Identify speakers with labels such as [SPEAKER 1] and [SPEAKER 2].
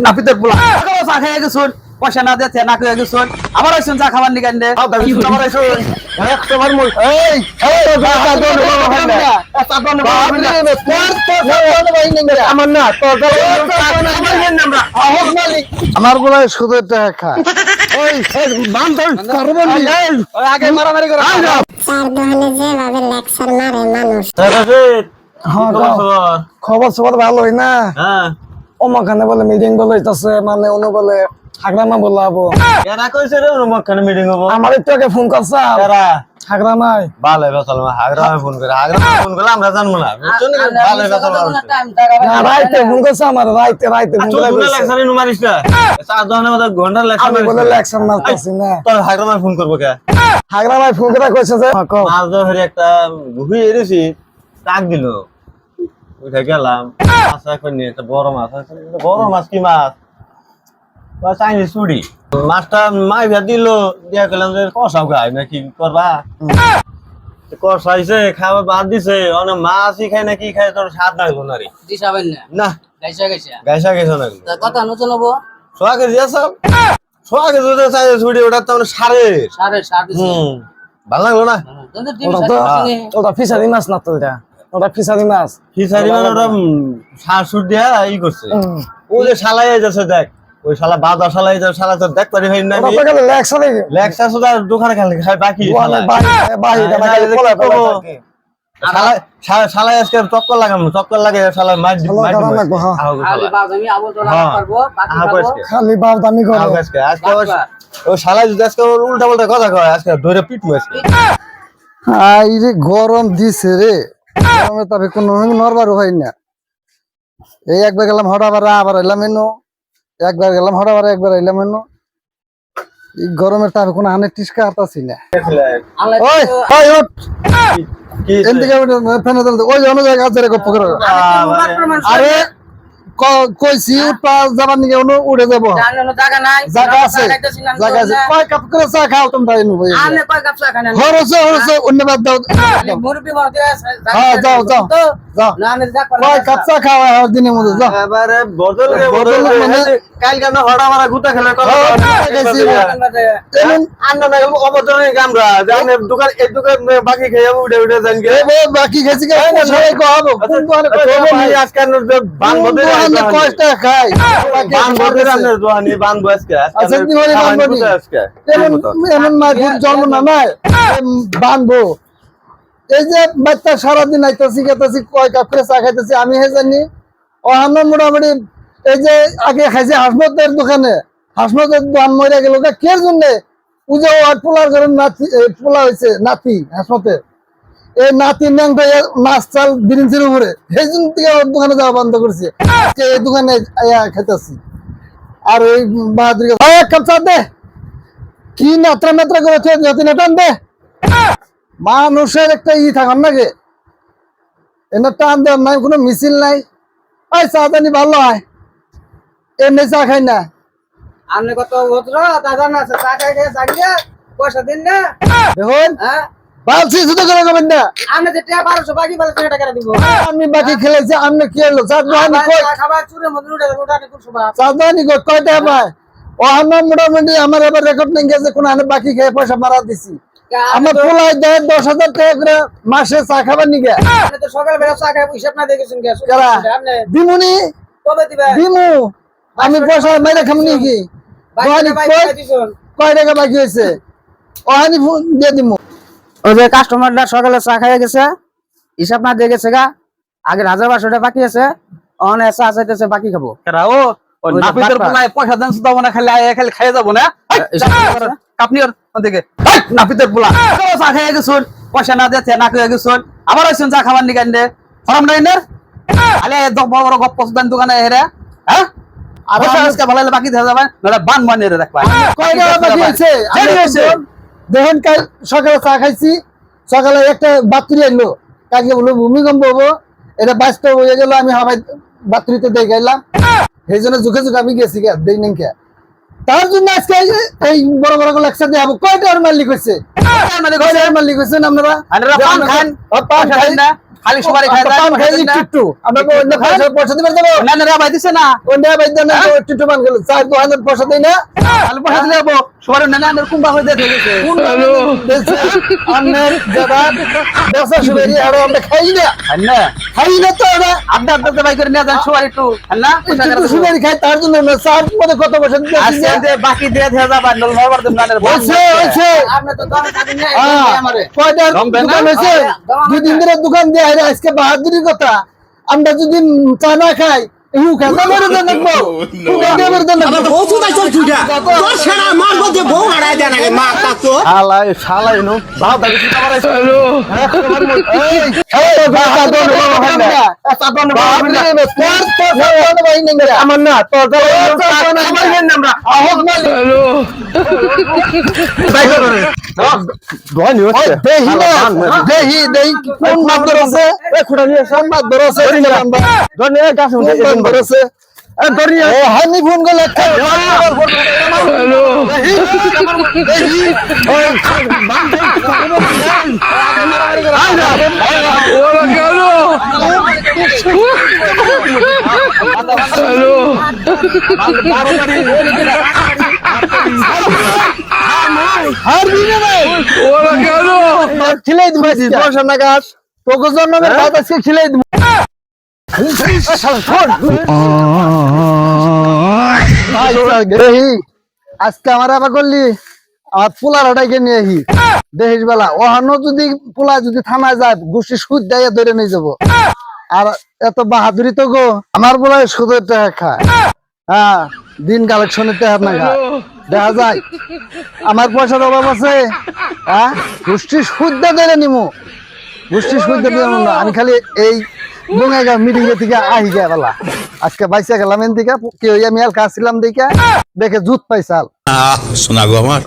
[SPEAKER 1] নাপিতের পোলা চা খাইয়া গেছুন পয়সা না দিয়ে না খাইয়া গেছুন আবার আইসুন চা খাবার নিকান দে আবার আইসুন একবার মই এই আমার না
[SPEAKER 2] আমার বলে শুধু টাকা খায় ওই বান্ধব কারবানি
[SPEAKER 1] আগে মারামারি করে
[SPEAKER 3] চার দোকানে যেভাবে লেকচার মারে মানুষ
[SPEAKER 2] খবর সবর ভালোই না
[SPEAKER 1] হ্যাঁ
[SPEAKER 2] ওমাখানে বলে মিটিং বলে হইতাছে মানে অনু বলে হাগরামা বলাবো
[SPEAKER 1] কেরা কইছে রে ওখানে মিটিং হবো
[SPEAKER 2] আমার একটু আগে ফোন করছে
[SPEAKER 1] কেরা
[SPEAKER 2] হাগরামাই
[SPEAKER 1] ভালো বেতল হাগরামে ফোন করে আমরা জানবো না বুঝছেন ভালো বেতল
[SPEAKER 2] না রাইতে ফোন করছে আমার রাইতে ফোন করে
[SPEAKER 1] ঘন্টা লেকচারে নু মারিস না চার দহনের মধ্যে ঘন্টা লেকচার
[SPEAKER 2] আমি বলে লেকচার মারতেছি না
[SPEAKER 1] তো হাগরামে ফোন করবো কে
[SPEAKER 2] হাগরামাই ফোন করে কইছে যে
[SPEAKER 1] মাছ ধরে একটা ঘুরি এরেছি টাক দিল উঠে গেলাম মাছ এখন নিয়ে একটা বড় মাছ আছে বড় মাছ কি মাছ বা চাইনিজ চুড়ি মাছটা মাইভা দিল দিয়া গেলাম যে কষাও খাই নাকি করবা কষাইছে খাওয়া বাদ দিছে অনেক মাছই খাই নাকি খাই তোর স্বাদ লাগলো না রে
[SPEAKER 4] দিশাবেন না
[SPEAKER 1] না
[SPEAKER 4] গাইসা
[SPEAKER 1] গাইসা গেছে না
[SPEAKER 4] তা কথা নতুন হবো
[SPEAKER 1] সোয়া কেজি আছে সোয়া কেজি চাইনিজ চুড়ি ওটা তো সাড়ে
[SPEAKER 4] সাড়ে
[SPEAKER 1] ভালো লাগলো না
[SPEAKER 2] ওটা ফিশারি মাছ না তো ওটা ফিশারি মাছ
[SPEAKER 1] খিচাড়ি মানে ওটা সার সুর দিয়া ই করছে ও যে শালাই যাচ্ছে দেখ ওই শালা বাদা শালাই যাচ্ছে শালা তো দেখ পারি ভাই না
[SPEAKER 2] ওটা তো গেলে লেকচারে
[SPEAKER 1] লেক্সা সুদা দোকানে খালি খাই বাকি শালা
[SPEAKER 2] বাহি
[SPEAKER 1] শালা আজকে চক্কর লাগে শালা মাছ
[SPEAKER 4] খালি বাজ আমি আবল তো লাগা পারবো বাকি পাবো
[SPEAKER 2] খালি বাপ দামি করে
[SPEAKER 1] আজকে ও শালা যদি আজকে উল্টা পাল্টা কথা কয় আজকে ধরে পিটু আজকে
[SPEAKER 2] আই রে গরম দিছে রে গরমে তবে কোনো নরবার হয় না এই একবার গেলাম হঠাবারা আবার এলাম এনো একবার গেলাম হঠাবারা একবার এলাম এনো এই গরমের তবে কোনো আনে টিসকা আতাছি না ওই ওই উঠ এদিকে ফেনে দল ওই অন্য জায়গা আছে রে গপ্প করে আরে কইছি উঠা যাবার নিকে উড়ে যাবো
[SPEAKER 4] জায়গা নাই
[SPEAKER 2] জায়গা আছে কয় কাপ করে চা খাও তোমরা এনু ভাই
[SPEAKER 4] আমনে কয় কাপ চা খান
[SPEAKER 2] হরছে অন্য বাদ দাও
[SPEAKER 4] মুরবি মতে
[SPEAKER 2] হ্যাঁ যাও যাও যাও
[SPEAKER 4] না আমি যা
[SPEAKER 2] কয় কাপ চা খাওয়া হয় দিনের মধ্যে যাও
[SPEAKER 1] এবারে বদল
[SPEAKER 2] মানে
[SPEAKER 1] কাল কেন হড়া মারা গুতা খেলে কথা
[SPEAKER 2] এমন
[SPEAKER 1] আন্না না অবতরণে গামরা জানে দোকান এই দোকান বাকি খেয়ে উড়ে উড়ে যান গে
[SPEAKER 2] বাকি খেয়েছি কে সবাই কহাবো কোন দোকানে কই
[SPEAKER 1] আজকে বান বদে
[SPEAKER 2] কয়টা খাই
[SPEAKER 1] বান বদে রান্নার দোকানে বান বসকে
[SPEAKER 2] আচ্ছা কি বলি বান বদি এমন মায়ের জন্ম না নাই বানবো এই যে বাচ্চা সারাদিন আইতাছি গেতাছি কয় কাপ করে চা খাইতেছি আমি হে জানি অহান্ন মোটামুটি এই যে আগে খাইছে হাসমতের দোকানে হাসমতের দোকান মরে গেল কে জন্য পুজো পোলার ঘরে নাতি পোলা হয়েছে নাতি হাসমতের এই নাতি ন্যাংটা মাছ চাল বিরিঞ্চির উপরে সেই জন্য থেকে ওর দোকানে যাওয়া বন্ধ করছে আজকে এই দোকানে খাইতেছি আর ওই বাহাদুর এক কাপ চা দে কি নাত্রা নাত্রা করে যত টান দে মানুষের একটা থাকার নাকি এনে টান দেওয়ার নাই কোনো মিছিল নাই ওই চা জানি ভালো হয় এমনি চা খাই না
[SPEAKER 4] আমনে কত ভদ্র দাদা না চা খাই দিয়ে জাগিয়ে পয়সা দিন না
[SPEAKER 2] দেখুন
[SPEAKER 4] হ্যাঁ
[SPEAKER 2] বালছি শুধু করে করবেন না
[SPEAKER 4] আমনে যে টাকা 1200 বাকি 1200 টাকা দিব
[SPEAKER 2] আমি বাকি খেলেছি আপনি কি হলো চা দানি কই
[SPEAKER 4] খাবার চুরে মধ্যে উঠানে কোন সুবা
[SPEAKER 2] চা দানি কই কয়টা পায় ও আমার মোটামুটি আমার এবার রেকর্ড নেই গেছে কোন আনে বাকি খেয়ে পয়সা মারা দিছি আমার পোলায় দেয় 10,000 টাকা করে মাসে চা খাবার নিগে
[SPEAKER 4] আপনি তো সকাল বেলা চা খাই হিসাব না দেখেছেন কি আপনি
[SPEAKER 2] দিমুনি
[SPEAKER 4] কবে দিবেন
[SPEAKER 2] দিমু আমি পয়সা মেরে খামনি কি কয় টাকা বাকি হয়েছে ওহানি ফোন দিয়ে দিমু
[SPEAKER 4] ওই যে কাস্টমারটা সকালে চা খাইয়া গেছে হিসাব না দিয়ে গেছে গা আগের 1,500 টাকা বাকি আছে অন চা চাইতেছে বাকি খাবো
[SPEAKER 1] কেরা ও নাপিতের পোলায় পয়সা দেন সুদা না খালি খাইয়ে যাবো না আপনি ওর দিকে নাপিতের পোলা চা খাইয়া গেছুন পয়সা না দিয়ে না খাইয়া গেছুন আবার আইসুন চা খাবার নিকান দে ফরম নাই না আলে বড় বড় গপ্প সুদান দোকানে হেরে হ্যাঁ আর আজকে ভালো বাকি দেওয়া যাবে নাহলে বান বানিয়ে রাখবা
[SPEAKER 2] কয় টাকা বাকি হয়েছে দেখুন কাল সকালে চা খাইছি সকালে একটা বাতুরি এলো কাকে বলবো ভূমিকম্প হবো এটা বাস্তব হয়ে গেল আমি হাবাই বাতুরিতে দিয়ে গেলাম সেই জন্য ঝুঁকে ঝুঁকে আমি গেছি দেই নেই তার জন্য আজকে এই বড় বড় লেকচার দিয়ে কয়টার মালিক হয়েছে মালিক হয়েছেন আপনারা
[SPEAKER 1] পান খান খালি সুপারি খায়
[SPEAKER 2] পান খাই একটু আমরা অন্য পয়সা দিবেন দেবো
[SPEAKER 1] না না রে ভাই দিছে না
[SPEAKER 2] অন্য ভাই দেন একটু পান খেলে 4-2 পয়সা দেই না
[SPEAKER 1] খালি পয়সা দিলে হবো সুপারি না না কুম্বা হয়ে দিয়ে গেছে
[SPEAKER 2] আন্নের যারা ব্যবসা শুরু করি আর আমরা খাই না
[SPEAKER 1] না
[SPEAKER 2] খাই না তো আমরা
[SPEAKER 1] আপনি আপনাদের ভাই করে নিয়ে যান সুপারি একটু না
[SPEAKER 2] একটু শুনে খাই তার জন্য না চার মধ্যে কত পয়সা দিতে
[SPEAKER 1] আজকে যে বাকি দিয়ে দিয়ে যাবা নল নরবার দিন না
[SPEAKER 2] হয়েছে
[SPEAKER 4] আপনি তো দোকান থাকেন না আমারে
[SPEAKER 2] কয়টার
[SPEAKER 1] দম দেন না?
[SPEAKER 2] দোকান হয়েছে দুই দিন ধরে দোকান দিয়ে আইরে আজকে বাহাদুরির কথা আমরা যদি চা না খাই ইউ খাজা মেরে দেন দেখবো মেরে দেন
[SPEAKER 5] শালাই নো বাপ দাবি কি খাবার আছে
[SPEAKER 2] আমার না তোর দেহি দেহি কোন মাদর আছে কোন মাদর আছে মাদর আছে ও হানি ফোন গলে খিলাই দিব সামনে গাছ তোকে জন্য ভাত আজকে খিলাই দিব আজকে আমার আবার করলি আমার পোলার ওটাকে নিয়ে আহি দেহিস বেলা ওহানো যদি পোলা যদি থানায় যায় গোষ্ঠী সুদ দেয় ধরে নিয়ে যাবো আর এত বাহাদুরি তো গো আমার পোলায় সুদের টাকা খায় হ্যাঁ দিন কালেকশনের টাকা না খায় দেখা যায় আমার পয়সার অভাব আছে হ্যাঁ গোষ্ঠী সুদ ধরে নিমু গোষ্ঠী সুদ দিয়ে না আমি খালি এই বঙ্গাইগা মিটিং এ থেকে আহি গে বেলা আজকে বাইসা গেলাম এন থেকে কি হইয়া মিয়াল কাছিলাম দেখে দেখে জুত পাইছাল
[SPEAKER 6] শোনা গো আমার